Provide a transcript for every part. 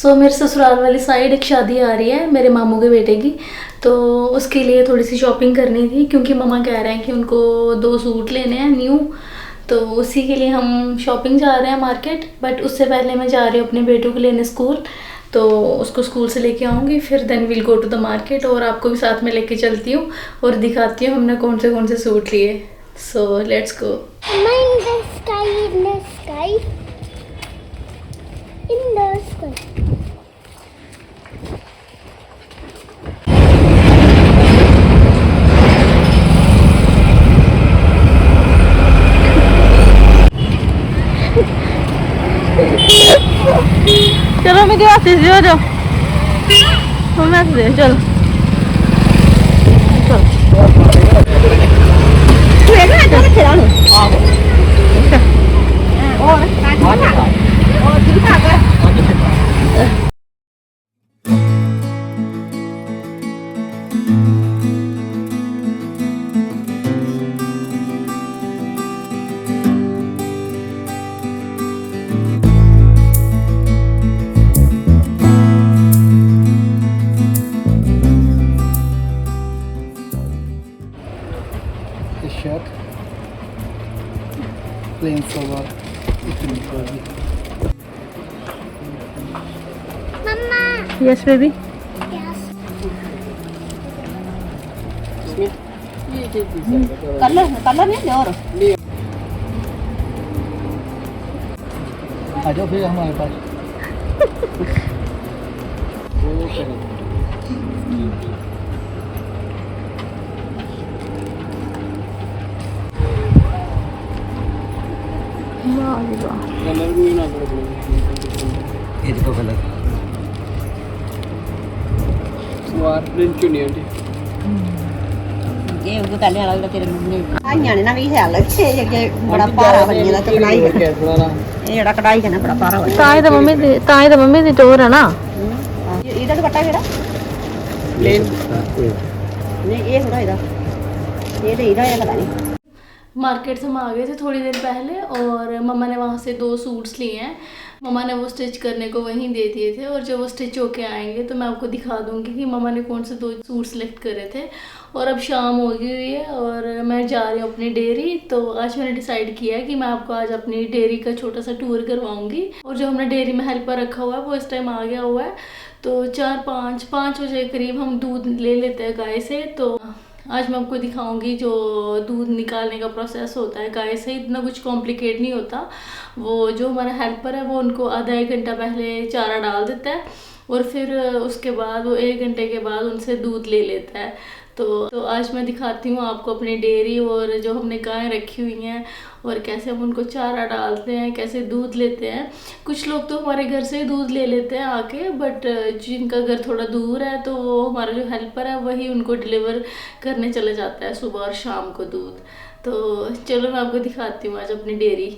मेरे ससुराल वाली साइड एक शादी आ रही है मेरे मामू के बेटे की, तो उसके लिए थोड़ी सी शॉपिंग करनी थी क्योंकि मम्मा कह रहे हैं कि उनको 2 सूट लेने हैं न्यू। तो उसी के लिए हम शॉपिंग जा रहे हैं मार्केट। बट उससे पहले मैं जा रही हूँ अपने बेटों को लेने स्कूल, तो उसको स्कूल से लेके आऊँगी, फिर then will go to the market और आपको भी साथ में लेके चलती हूँ और दिखाती हूँ हमने कौन से सूट लिए। So let's go. चलो मैं आते हो जाओ, हम आते चलो shirt, plain salwar, Mama. Yes baby. Yes. Colour नहीं दे और आ जाओ फिर हमारे पास। ये देखो कलर सलवार प्रिंट क्यों नहीं आंटी? ये उनको पहले वाला तेरे मुंह में आईयां ने ना भी है अच्छे जे बड़ा पारा बन दा कढ़ाई ये जेड़ा कढ़ाई है ना बड़ा पारा बन ताई दा मम्मी दी टोर है ना। इधर दुपट्टा केड़ा प्लेन नहीं ये थोड़ा इधर ये तो इधर है पता नहीं। मार्केट से हम आ गए थे थोड़ी देर पहले और मम्मा ने वहाँ से 2 सूट्स लिए हैं। मम्मा ने वो स्टिच करने को वहीं दे दिए थे और जब वो स्टिच होके आएंगे तो मैं आपको दिखा दूँगी कि मम्मा ने कौन से 2 सूट सेलेक्ट करे थे। और अब शाम हो गई हुई है और मैं जा रही हूँ अपनी डेयरी। तो आज मैंने डिसाइड किया है कि मैं आपको आज अपनी डेयरी का छोटा सा टूर करवाऊँगी। और जो हमने डेयरी में हेल्पर रखा हुआ है वो इस टाइम आ गया हुआ है, तो 4-5 बजे के करीब हम दूध ले लेते हैं गाय से। तो आज मैं आपको दिखाऊंगी जो दूध निकालने का प्रोसेस होता है गाय से। इतना कुछ कॉम्प्लिकेट नहीं होता। वो जो हमारा हेल्पर है वो उनको आधा 1 घंटा पहले चारा डाल देता है और फिर उसके बाद वो 1 घंटे के बाद उनसे दूध ले लेता है। तो आज मैं दिखाती हूँ आपको अपनी डेयरी और जो हमने गायें रखी हुई हैं और कैसे हम उनको चारा डालते हैं, कैसे दूध लेते हैं। कुछ लोग तो हमारे घर से ही दूध ले लेते हैं आके, बट जिनका घर थोड़ा दूर है तो वो हमारा जो हेल्पर है वही उनको डिलीवर करने चले जाता है सुबह और शाम को दूध। तो चलो मैं आपको दिखाती हूँ आज अपनी डेयरी।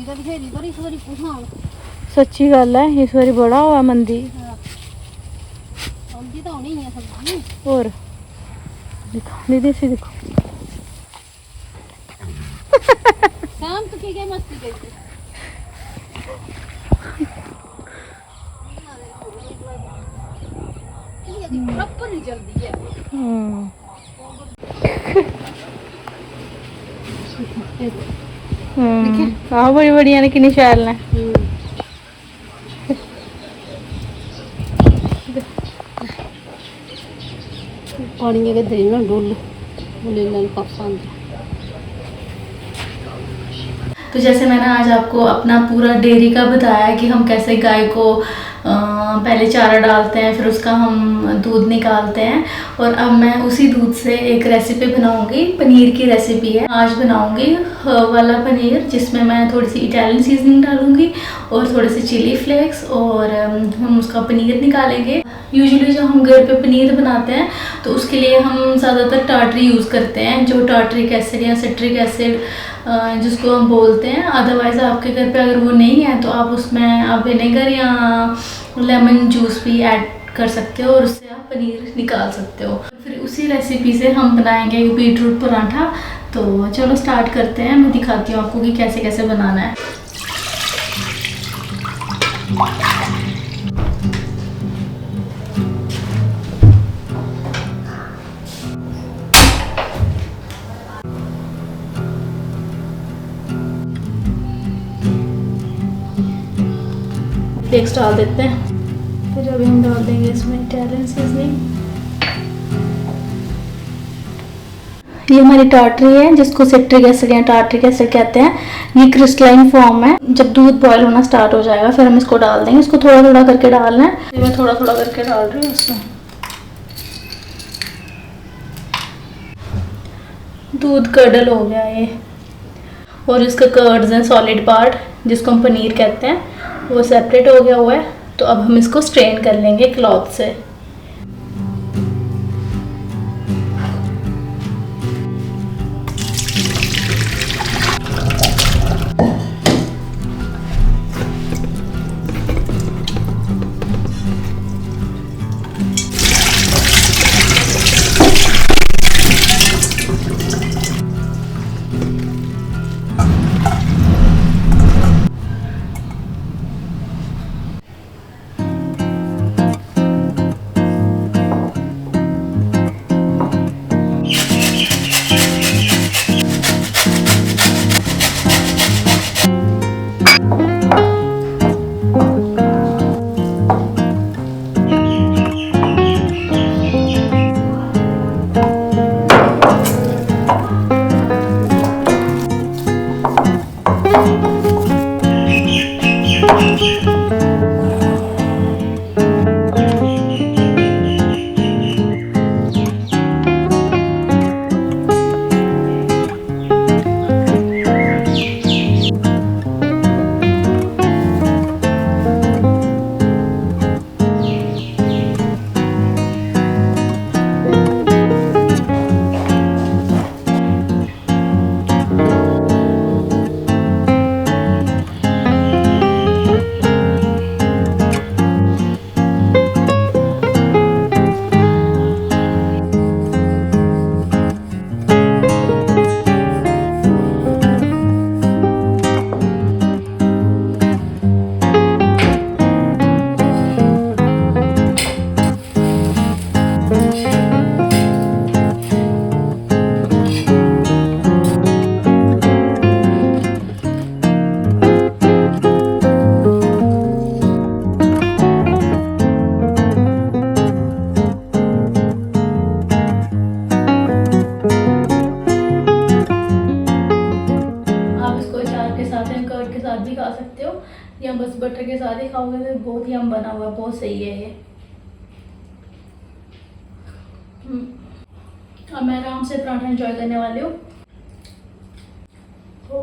ਤਾਂ ਬਥੇਰੀ ਪਰ ਇਸ ਵਾਰੀ ਪੁੱਛਾਂ सच्ची गल है इस बारी बड़ा हुआ मंदी ਆਉਂਦੀ ਤਾਂ ਹੋਣੀ ਹੈ ਸਬਜ਼ੀ और दिखो दीदी से देखो ਸ਼ਾਮ ਤੱਕ ਕੀ ਮਸਤੀ ਕਰਦੀ ਇਹ ਪ੍ਰੋਪਰ ਨਹੀਂ ਜਲਦੀ ਹੈ आहो बड़ी बड़िया ने किन्नी शैल ने पानी के दे ना डुल डुल पापा तो जैसे मैंने आज आपको अपना पूरा डेयरी का बताया कि हम कैसे गाय को पहले चारा डालते हैं, फिर उसका हम दूध निकालते हैं, और अब मैं उसी दूध से एक रेसिपी बनाऊंगी। पनीर की रेसिपी है आज बनाऊंगी, हर्ब वाला पनीर, जिसमें मैं थोड़ी सी इटालियन सीजनिंग डालूंगी और थोड़े से चिली फ्लेक्स, और हम उसका पनीर निकालेंगे। यूजुअली जो हम घर पे पनीर बनाते हैं तो उसके लिए हम ज़्यादातर टार्टरी यूज़ करते हैं, जो टार्टरिक एसिड या सिट्रिक एसिड जिसको हम बोलते हैं। अदरवाइज़ आपके घर पे अगर वो नहीं है तो आप उसमें आप विनेगर या लेमन जूस भी ऐड कर सकते हो और उससे आप पनीर निकाल सकते हो। फिर उसी रेसिपी से हम बनाएंगे बीटरूट पराठा। तो चलो स्टार्ट करते हैं, मैं दिखाती हूँ आपको कि कैसे कैसे बनाना है। फ्लेक्स डाल देते हैं, फिर अभी हम डाल देंगे इसमें इटालियन सीजनिंग। ये हमारी टार्टरी है जिसको सिट्रिक एसिड या टार्टरिक एसिड कहते हैं। ये क्रिस्टलाइन फॉर्म है। जब दूध बॉयल होना स्टार्ट हो जाएगा फिर हम इसको डाल देंगे। इसको थोड़ा थोड़ा करके डालना है, मैं थोड़ा थोड़ा करके डाल रही हूँ इसमें। दूध कर्डल हो गया ये, और इसका कर्ड्स हैं सॉलिड पार्ट जिसको हम पनीर कहते हैं, वो सेपरेट हो गया हुआ है। तो अब हम इसको स्ट्रेन कर लेंगे क्लॉथ से। या बस बटर के साथ ही खाओगे तो बहुत यम बना हुआ है, बहुत सही है ये। अब मैं आराम से पराठा एंजॉय करने वाली हूँ। तो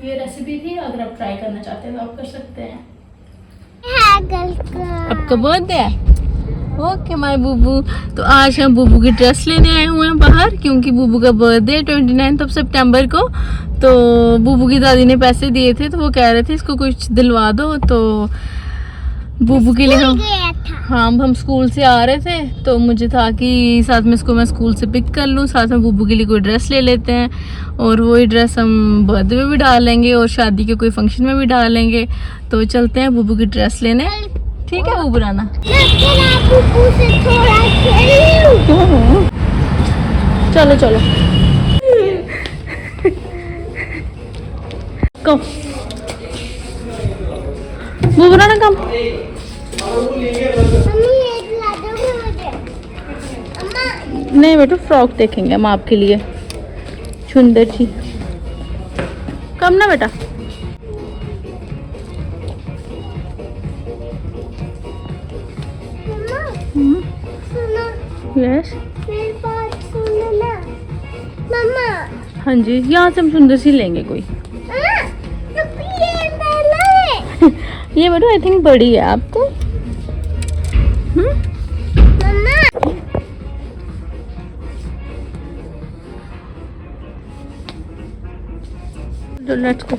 ये रेसिपी थी, अगर आप ट्राई करना चाहते हैं तो आप कर सकते हैं। गल का आपका बर्थडे है? Okay my booboo. तो आज हम बुबू की ड्रेस लेने आए हुए हैं बाहर, क्योंकि बुबू का बर्थडे 29 सितंबर को। तो बुबू की दादी ने पैसे दिए थे, तो वो कह रहे थे इसको कुछ दिलवा दो। तो बुबू के लिए हम स्कूल से आ रहे थे, तो मुझे था कि साथ में इसको मैं स्कूल से पिक कर लूँ, साथ में बुबू के लिए कोई ड्रेस ले लेते हैं, और वही ड्रेस हम बर्थडे में भी डालेंगे और शादी के कोई फंक्शन में भी डालेंगे। तो चलते हैं बुबू की ड्रेस लेने। ठीक है बुबू राना, चलो चलो कम बुबू राना कम। नहीं बेटा, फ्रॉक देखेंगे हम आपके लिए सुंदर जी। कम ना बेटा। यस मम्मा हाँ जी, यहाँ से हम सुंदर सी लेंगे कोई। ये बेटा आई थिंक बड़ी है आपको। Let's go.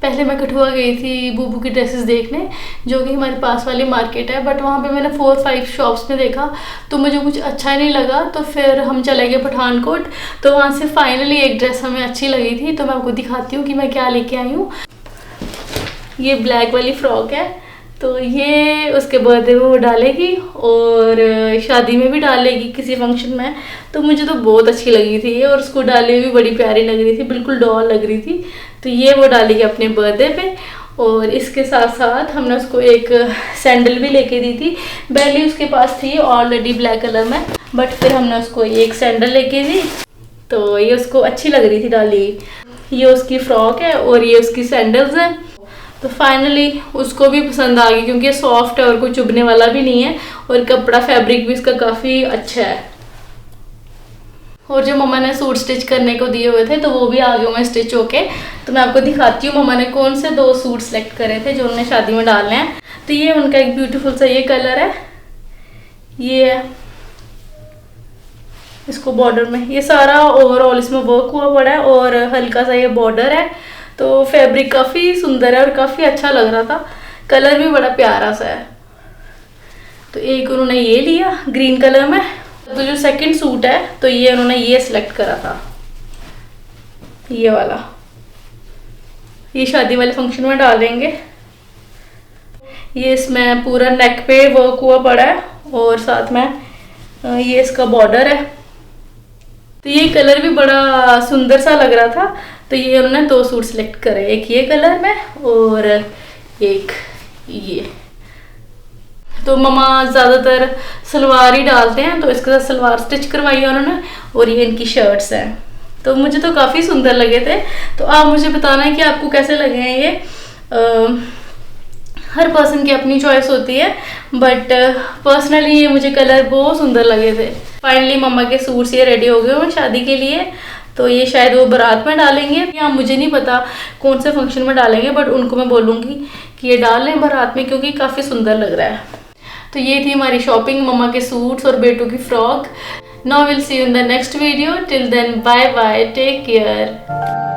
पहले मैं कठुआ गई थी बुबू की ड्रेसेस देखने, जो कि हमारे पास वाली मार्केट है, बट वहाँ पे मैंने 4-5 शॉप्स में देखा तो मुझे कुछ अच्छा नहीं लगा। तो फिर हम चले गए पठानकोट। तो वहाँ से फाइनली एक ड्रेस हमें अच्छी लगी थी, तो मैं आपको दिखाती हूँ कि मैं क्या लेके आई हूँ। ये ब्लैक वाली फ्रॉक है, तो ये उसके बर्थडे में वो डालेगी और शादी में भी डालेगी किसी फंक्शन में। तो मुझे तो बहुत अच्छी लगी थी ये, और उसको डाली हुई भी बड़ी प्यारी लग रही थी, बिल्कुल डॉल लग रही थी। तो ये वो डालेगी अपने बर्थडे पे। और इसके साथ साथ हमने उसको एक सैंडल भी लेके दी थी। बैली उसके पास थी ऑलरेडी ब्लैक कलर में, बट फिर हमने उसको एक सैंडल लेके दी, तो ये उसको अच्छी लग रही थी डाली। ये उसकी फ्रॉक है और ये उसकी सैंडल्स हैं। तो फाइनली उसको भी पसंद आ गई, क्योंकि ये सॉफ्ट है और कोई चुभने वाला भी नहीं है, और कपड़ा फैब्रिक भी इसका काफ़ी अच्छा है। और जो मम्मा ने सूट स्टिच करने को दिए हुए थे, तो वो भी आ गए हुए स्टिच होके। तो मैं आपको दिखाती हूँ मम्मा ने कौन से 2 सूट सेलेक्ट करे थे जो उन्होंने शादी में डालने हैं। तो ये उनका एक ब्यूटीफुल सा ये कलर है, ये इसको बॉर्डर में ये सारा ओवरऑल इसमें वर्क हुआ पड़ा है, और हल्का सा ये बॉर्डर है। तो फैब्रिक काफ़ी सुंदर है और काफ़ी अच्छा लग रहा था, कलर भी बड़ा प्यारा सा है। तो एक उन्होंने ये लिया ग्रीन कलर में। तो जो सेकंड सूट है, तो ये उन्होंने ये सिलेक्ट करा था, ये वाला। ये शादी वाले फंक्शन में डालेंगे। ये इसमें पूरा नेक पे वर्क हुआ पड़ा है, और साथ में ये इसका बॉर्डर है। तो ये कलर भी बड़ा सुंदर सा लग रहा था। तो ये उन्होंने 2 सूट सिलेक्ट करे, एक ये कलर में और एक ये। तो मम्मा ज़्यादातर सलवार ही डालते हैं, तो इसके साथ सलवार स्टिच करवाई है उन्होंने, और ये इनकी शर्ट्स हैं। तो मुझे तो काफ़ी सुंदर लगे थे। तो आप मुझे बताना है कि आपको कैसे लगे हैं ये। हर पर्सन की अपनी चॉइस होती है, बट पर्सनली ये मुझे कलर बहुत सुंदर लगे थे। फाइनली मम्मा के सूट्स ये रेडी हो गए हैं शादी के लिए। तो ये शायद वो बारात में डालेंगे, या मुझे नहीं पता कौन से फंक्शन में डालेंगे, बट उनको मैं बोलूँगी कि ये डाल लें बारात में, क्योंकि काफ़ी सुंदर लग रहा है। तो ये थी हमारी शॉपिंग, मम्मा के सूट्स और बेटों की frock. Now will see you in the next video. Till then bye bye, take care.